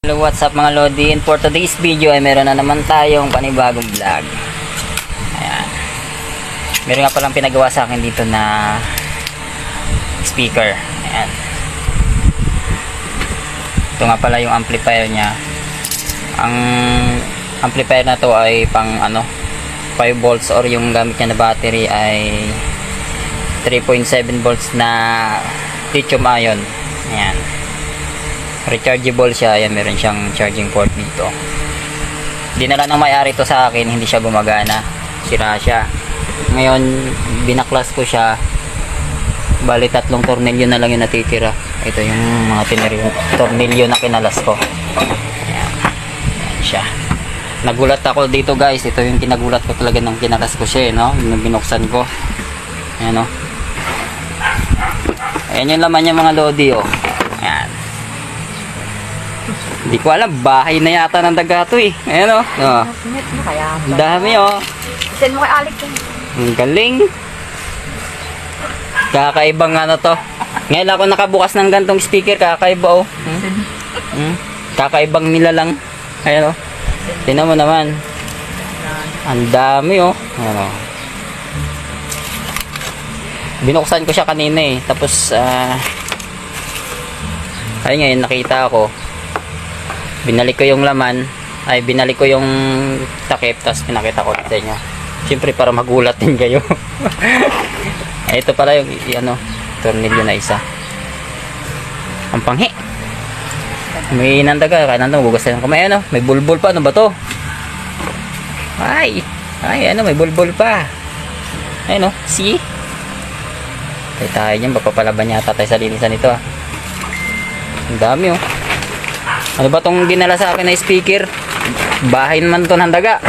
Hello, what's up mga Lodi? And for today's video ay meron na naman tayong panibagong vlog. Ayan. Meron nga palang pinagawa sa akin dito na speaker. Ayan. Ito nga pala yung amplifier niya. Ang amplifier na to ay pang 5 volts or yung gamit niya na battery ay 3.7 volts na lithium ion. Ayan. Rechargeable siya. Ayan, meron siyang charging port dito. Dinala ng may-ari to sa akin, hindi siya gumagana, sira siya. Ngayon binaklas ko siya, bali 3 tornilyo na lang yung natitira. Ito yung mga tornilyo na kinalas ko. Ayan. Ayan siya. Nagulat ako dito guys, ito yung kinagulat ko talaga nang kinalas ko siya, no? Nung binuksan ko. Ayan, no? Ayan yung laman niya mga Lodi, oh. Ayan. Hindi ko alam, bahay na yata ng daga to eh. Ayan, oh. Oh. Ang dami, oh. Send mo kay Alex. Ang galing. Kakaibang ano to. Ngayon ako nakabukas ng gantong speaker, kakaiba, oh. Kakaibang nilalang. Ayan, oh. Tingnan mo naman. Ang dami, oh. Ayan, oh. Binuksan ko siya kanina eh. Tapos, ay ngayon nakita ako. Binalik ko yung laman. Ay, binalik ko yung takip. Tapos pinakita ko sa inyo. Siyempre para magulat din kayo. Ay, ito pala yung tornilyo na isa. Ang panghi. May nandaga. Kaya nandang bugas na ng kamay. May bulbul pa. Ano ba to? Ay, may bulbul pa. Ayun, see? Tayo tayo dyan, papapalaban yata tayo sa linisan ito, Ang dami, oh. Ano ba tong dinala sa akin na speaker? Bahay naman to ng daga.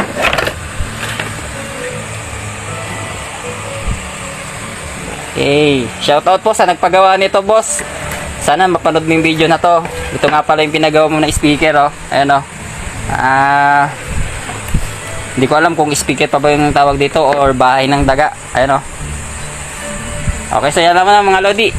Okay, shoutout po sa nagpagawa nito, boss. Sana mapanood mo yung video na to. Ito nga pala yung pinagawa mo na speaker, oh. Ayan, oh. Hindi ko alam kung speaker pa ba yung tawag dito or bahay ng daga. Ayan, oh. Okay, so yan naman mga Lodi.